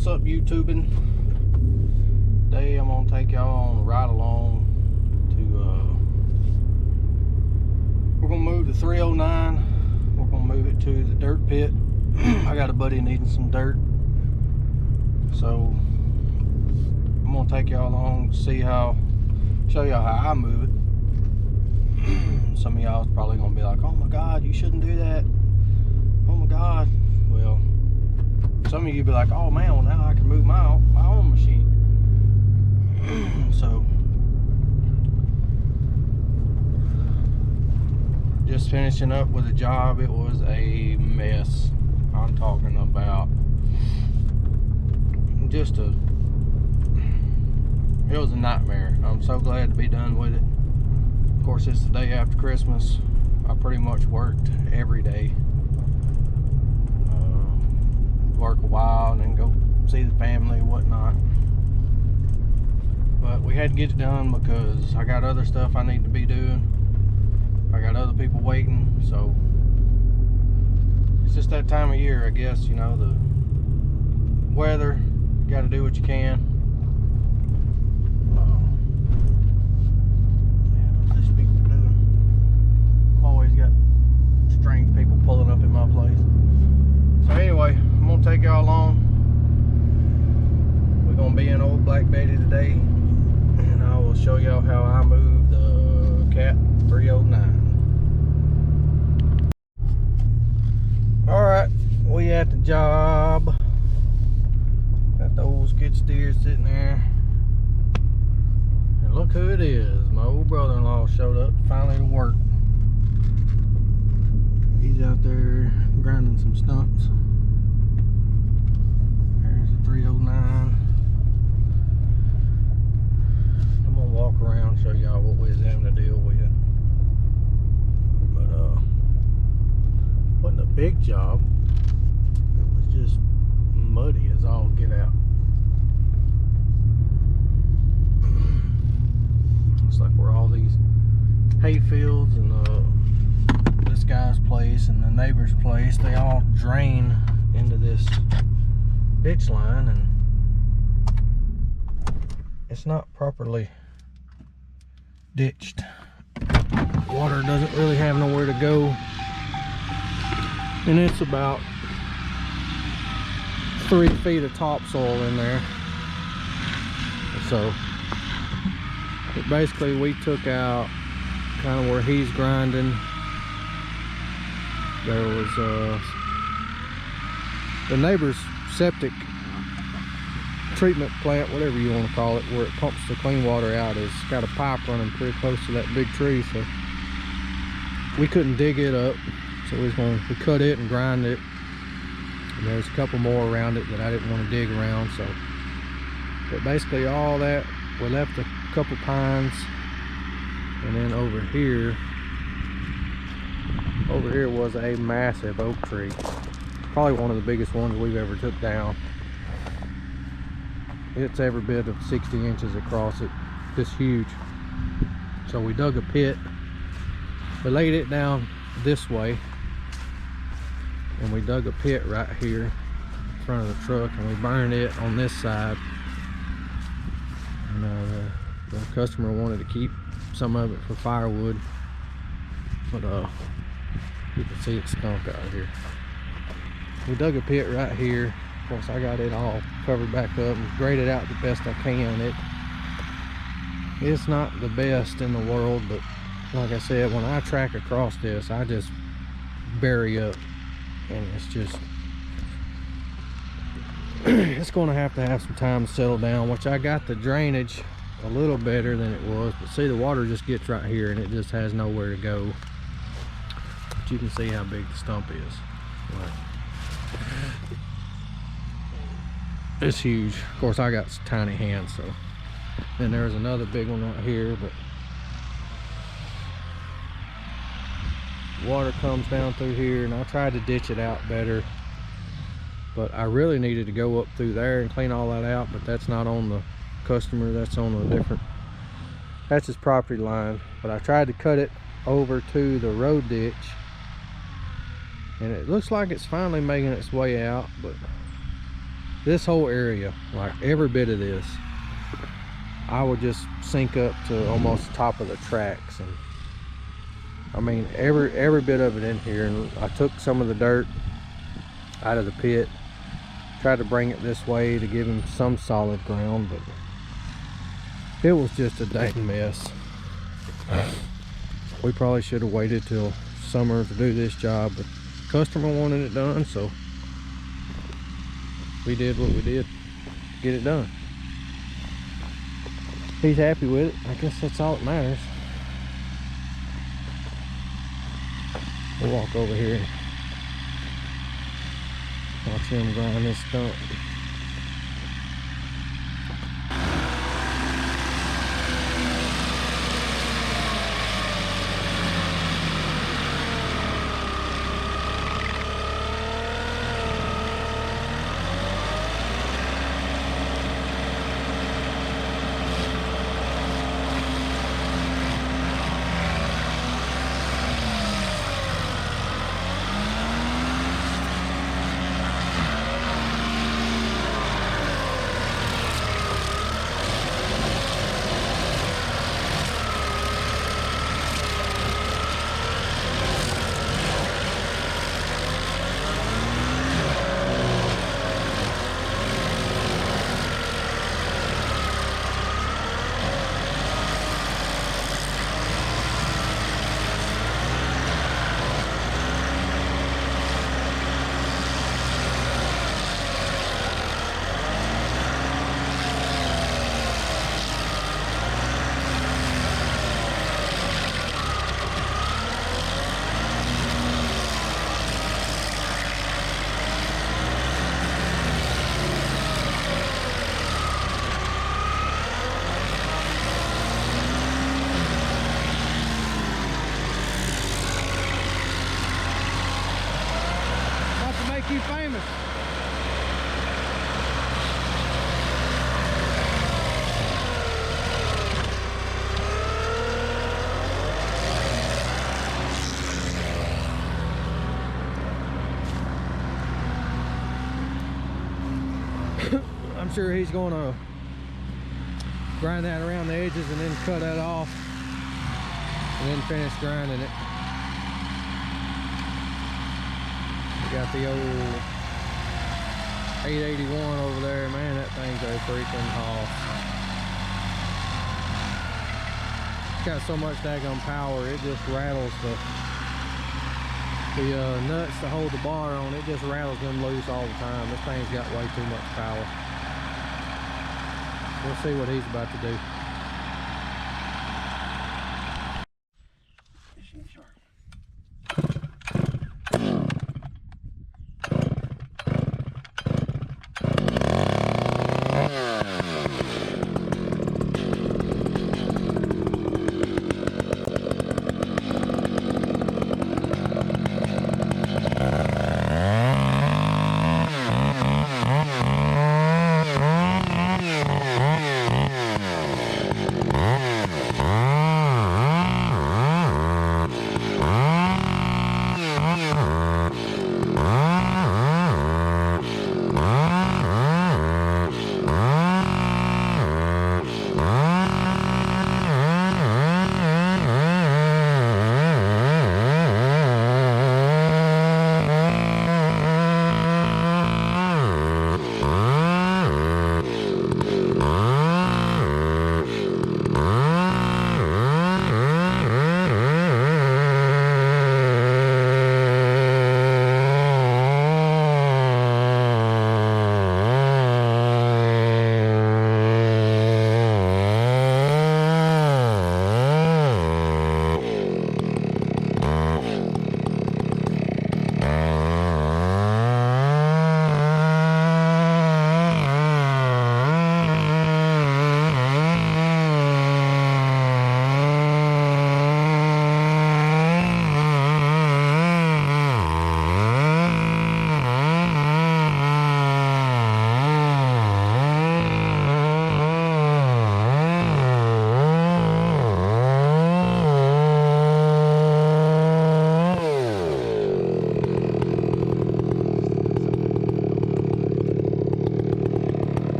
What's up, YouTubing? Today I'm gonna take y'all on a ride along to we're gonna move the 309. We're gonna move it to the dirt pit. I got a buddy needing some dirt, so I'm gonna take y'all along to show y'all how I move it. Some of y'all is probably gonna be like, oh my god, you shouldn't do that, oh my god. Well, some of you be like, oh man, well now I can move my own machine. So just finishing up with a job. It was a mess. I'm talking about it was a nightmare. I'm so glad to be done with it. Of course, it's the day after Christmas. I pretty much worked every day. Work a while and then go see the family and whatnot. But we had to get it done because I got other stuff I need to be doing. I got other people waiting, so it's just that time of year, I guess. You know, the weather, you got to do what you can. What's this people doing? I've always got strange people pulling up at my place. So anyway, I'm gonna take y'all along. We're gonna be in old Black Betty today, and I will show y'all how I move the Cat 309. Alright, we at the job. Got the old skid steer sitting there. And look who it is. My old brother-in-law showed up finally to work. He's out there grinding some stumps. There's the 309. I'm gonna walk around and show y'all what we was having to deal with. But wasn't a big job. It was just muddy as all get out. Looks like where all these hay fields and this guy's place and the neighbor's place, they all drain into this ditch line, and it's not properly ditched. Water doesn't really have nowhere to go, and it's about 3 feet of topsoil in there. So basically we took out kind of where he's grinding. There was the neighbor's septic treatment plant, whatever you want to call it, where it pumps the clean water out. It's got a pipe running pretty close to that big tree, so we couldn't dig it up, so we cut it and grind it. And there's a couple more around it that I didn't want to dig around, so but basically all that, we left a couple pines, and then over here was a massive oak tree, probably one of the biggest ones we've ever took down. It's every bit of 60 inches across. It's huge. So we dug a pit, we laid it down this way, and we dug a pit right here in front of the truck, and we burned it on this side. And the customer wanted to keep some of it for firewood, but you can see it stunk out here. We dug a pit right here. Of course, I got it all covered back up and graded out the best I can. It's not the best in the world, but like I said, when I track across this, I just bury up, and it's just it's going to have some time to settle down, which I got the drainage a little better than it was, but see, the water just gets right here and it just has nowhere to go. But you can see how big the stump is. Like, it's huge. Of course, I got tiny hands, so. And there's another big one right here, but water comes down through here, and I tried to ditch it out better, but I really needed to go up through there and clean all that out, but that's not on the customer, that's on a different, that's his property line. But I tried to cut it over to the road ditch, and it looks like it's finally making its way out, but This whole area, like every bit of this, I would just sink up to almost the top of the tracks. And I mean, every bit of it in here. And I took some of the dirt out of the pit, tried to bring it this way to give him some solid ground, but it was just a dang mess. We probably should have waited till summer to do this job, but the customer wanted it done, so we did what we did to get it done. He's happy with it. I guess that's all that matters. We'll walk over here and watch him grind this stump. You famous. I'm sure he's going to grind that around the edges and then cut that off and then finish grinding it. Got the old 881 over there, man. That thing's a freaking haul. It's got so much daggone power, it just rattles the nuts to hold the bar on. It just rattles them loose all the time. This thing's got way too much power. We'll see what he's about to do.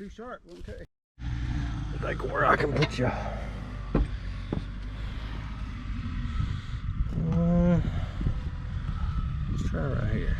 too sharp. Okay. I think where I can put you. Let's try right here.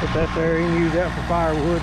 Put that there, you can use that for firewood.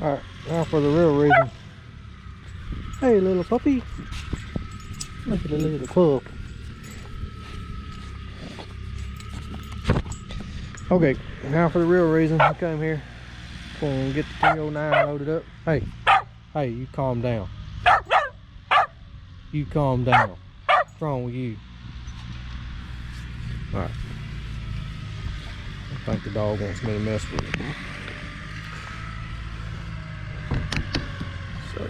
Alright, now for the real reason. Hey little puppy. Look at the little pup. Okay, now for the real reason I came here. Gonna get the 309 loaded up. Hey, hey, you calm down. You calm down. What's wrong with you? Alright. I think the dog wants me to mess with it. So.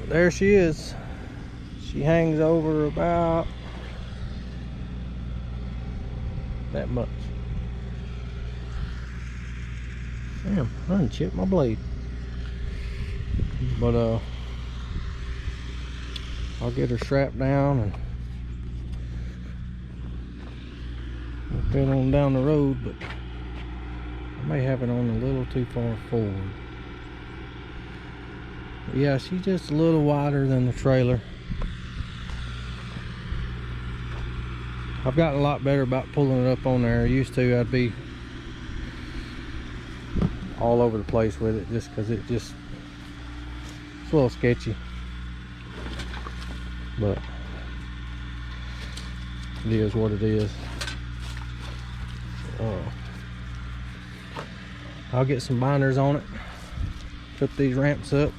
there she is. She hangs over about that much. Damn, I done chipped my blade. But I'll get her strapped down and we'll head on down the road, but I may have it on a little too far forward. But yeah, she's just a little wider than the trailer. I've gotten a lot better about pulling it up on there. Used to, I'd be all over the place with it just because it's a little sketchy. But it is what it is. I'll get some binders on it, put these ramps up,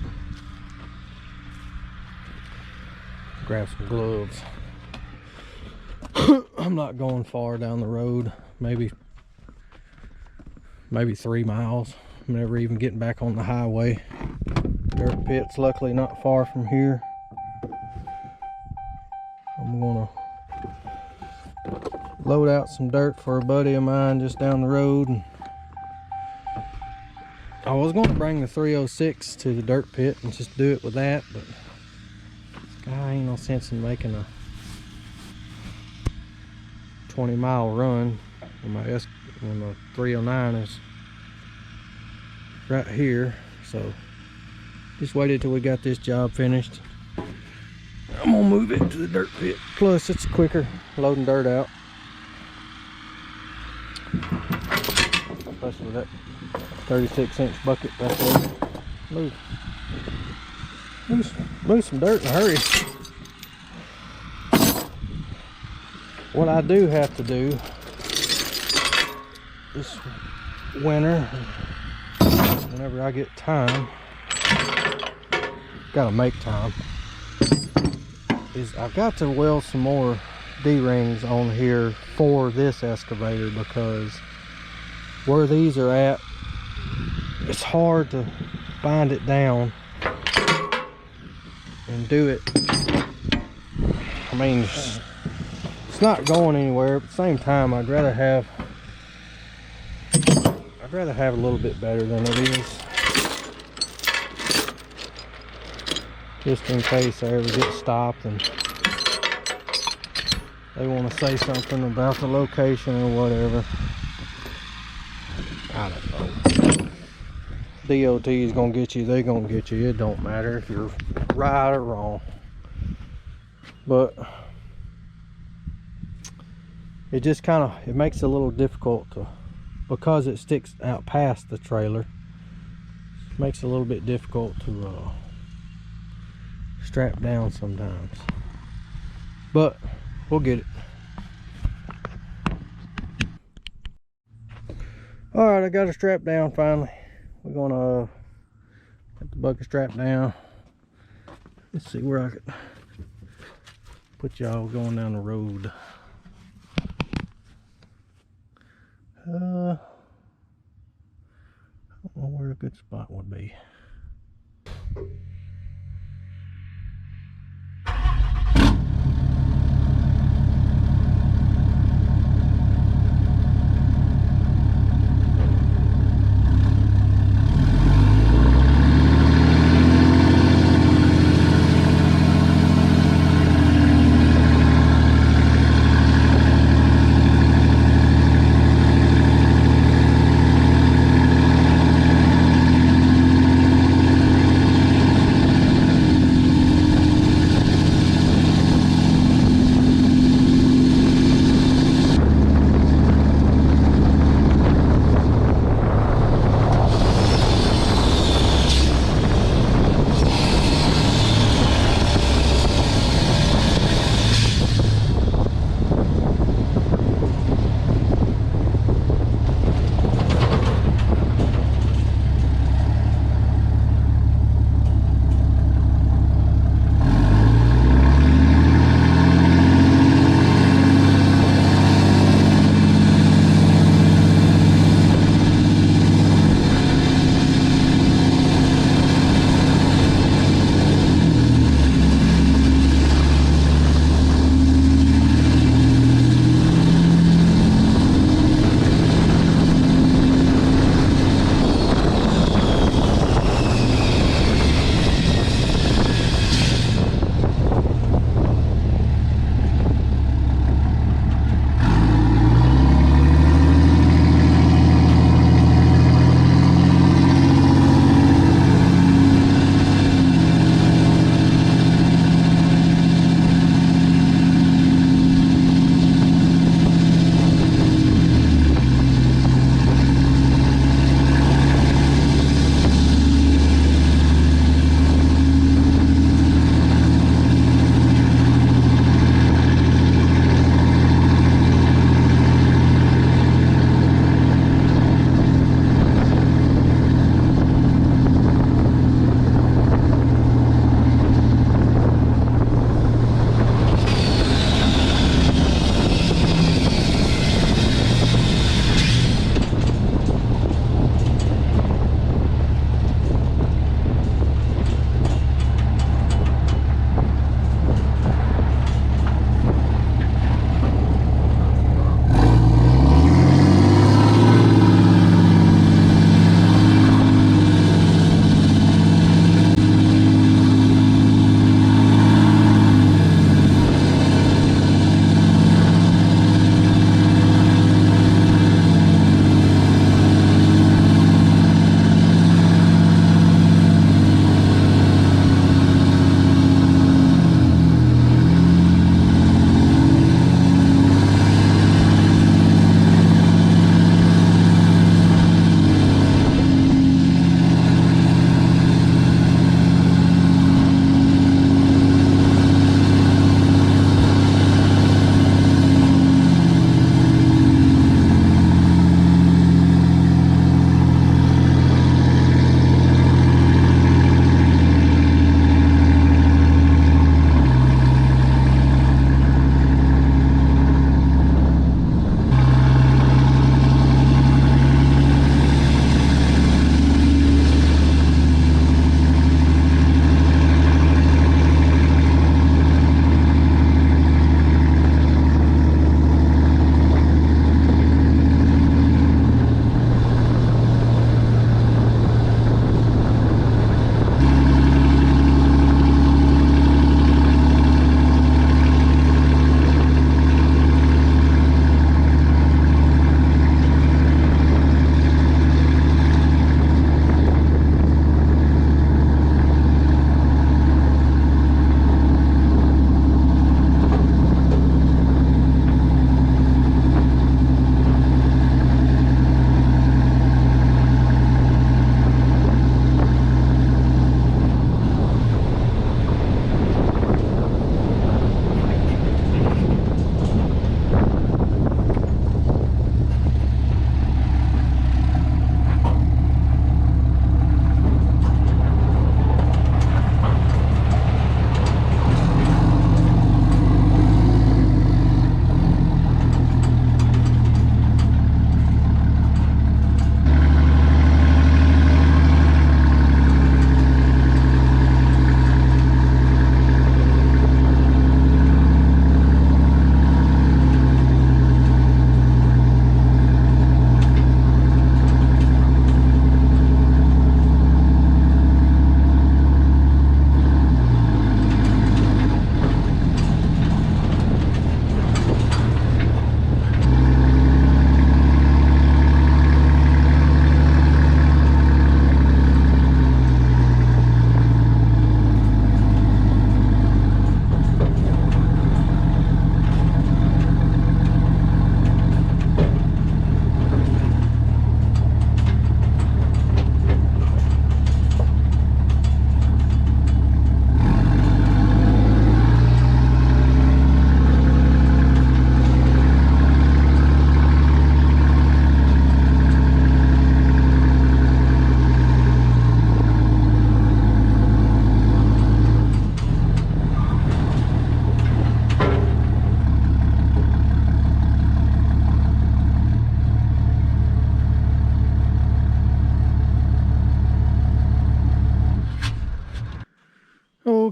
grab some gloves. I'm not going far down the road, maybe 3 miles. I'm never even getting back on the highway. Dirt pit's luckily not far from here. I'm gonna load out some dirt for a buddy of mine just down the road. And I was gonna bring the 306 to the dirt pit and just do it with that, but I ain't no sense in making a 20-mile run when the 309 is right here. So just waited till we got this job finished. I'm gonna move it to the dirt pit. Plus it's quicker loading dirt out, especially with that 36-inch bucket. That's load. Move some dirt in a hurry. What I do have to do this winter, whenever I get time, gotta make time, is I've got to weld some more D-rings on here for this excavator, because where these are at, it's hard to bind it down and do it. I mean, it's not going anywhere, but at the same time I'd rather have a little bit better than it is, just in case I ever get stopped and they want to say something about the location or whatever. I don't know. DOT is gonna get you, they're gonna get you. It don't matter if you're right or wrong. But it just it makes it a little difficult to, because it sticks out past the trailer, it makes it a little bit difficult to strap down sometimes. But we'll get it. Alright, I got her strapped down finally. We're gonna get the bucket strapped down. Let's see where I could put y'all going down the road. I don't know where a good spot would be.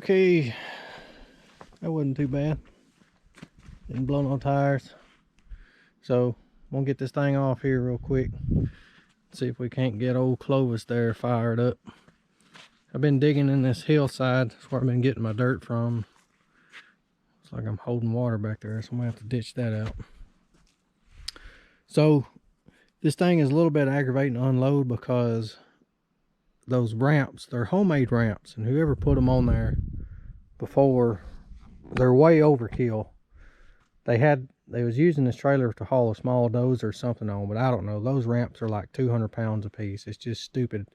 Okay, that wasn't too bad. Didn't blow no tires. So I'm gonna get this thing off here real quick. See if we can't get old Clovis there fired up. I've been digging in this hillside. That's where I've been getting my dirt from. Looks like I'm holding water back there, so I'm gonna have to ditch that out. So this thing is a little bit aggravating to unload because those ramps, they're homemade ramps, and whoever put them on there before, they're way overkill. They was using this trailer to haul a small dozer or something on, but I don't know. Those ramps are like 200 pounds a piece. It's just stupid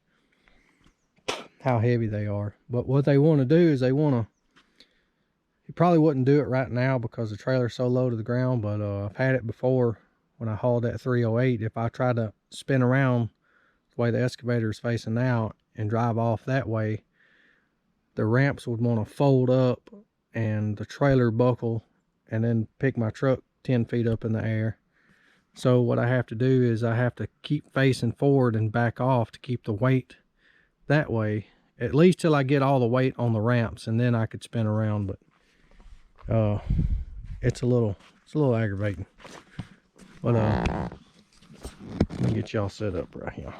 how heavy they are. But what they want to do is you probably wouldn't do it right now because the trailer's so low to the ground, but I've had it before when I hauled that 308. If I try to spin around the way the excavator is facing out and drive off that way, the ramps would want to fold up and the trailer buckle and then pick my truck 10 feet up in the air. So what I have to do is I have to keep facing forward and back off to keep the weight that way, at least till I get all the weight on the ramps, and then I could spin around. But it's a little aggravating. But let me get y'all set up right here.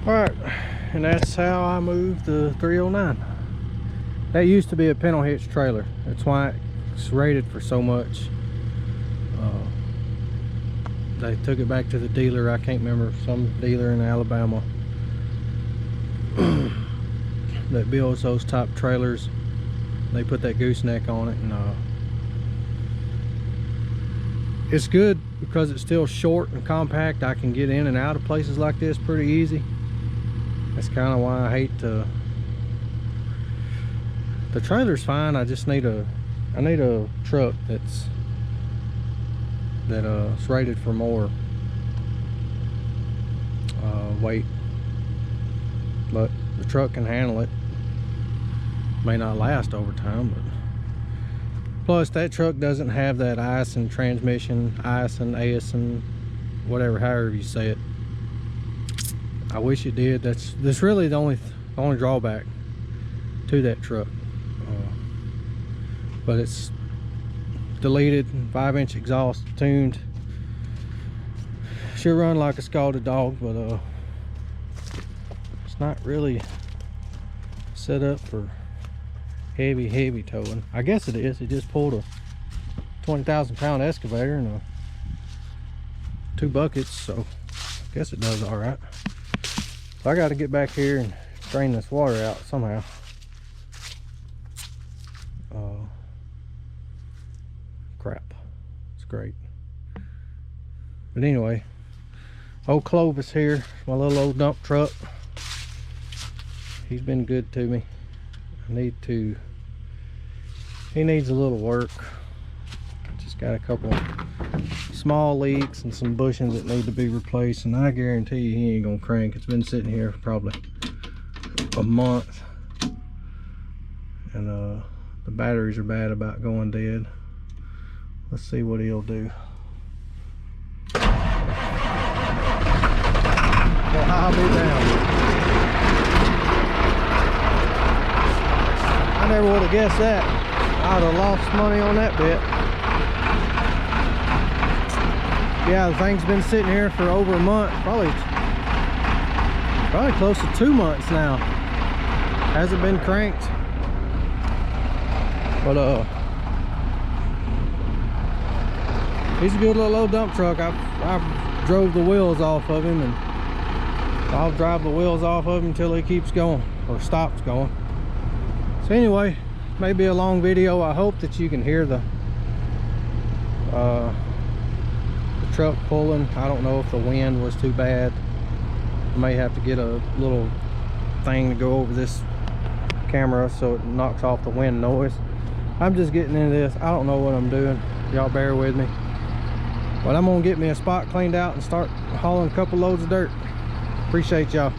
Alright, and that's how I moved the 309. That used to be a pintle hitch trailer. That's why it's rated for so much. They took it back to the dealer. I can't remember, some dealer in Alabama that builds those type trailers. They put that gooseneck on it, and it's good because it's still short and compact. I can get in and out of places like this pretty easy. That's kind of why I hate to. The trailer's fine. I just need a truck that's rated for more weight, but the truck can handle it. May not last over time, but plus that truck doesn't have that ice and transmission, ice and AS and whatever, however you say it. I wish it did. That's really the only drawback to that truck. But it's deleted, 5-inch exhaust, tuned. Sure run like a scalded dog, but it's not really set up for heavy towing. I guess it is. It just pulled a 20,000 pound excavator and 2 buckets, so I guess it does all right. So I got to get back here and drain this water out somehow. Crap, it's great. But anyway, old Clovis here, my little old dump truck. He's been good to me. he needs a little work. Just got a couple small leaks and some bushings that need to be replaced, and I guarantee you he ain't gonna crank. It's been sitting here for probably a month, and the batteries are bad about going dead. Let's see what he'll do. Well, I'll be down. I never would have guessed that. I'd have lost money on that bit. Yeah, the thing's been sitting here for over a month, probably close to 2 months now. Hasn't been cranked. But he's a good little old dump truck. I drove the wheels off of him, and I'll drive the wheels off of him until he keeps going or stops going. So anyway, maybe a long video. I hope that you can hear the truck pulling. I don't know if the wind was too bad. I may have to get a little thing to go over this camera so it knocks off the wind noise. I'm just getting into this. I don't know what I'm doing. Y'all bear with me. But I'm gonna get me a spot cleaned out and start hauling a couple loads of dirt. Appreciate y'all.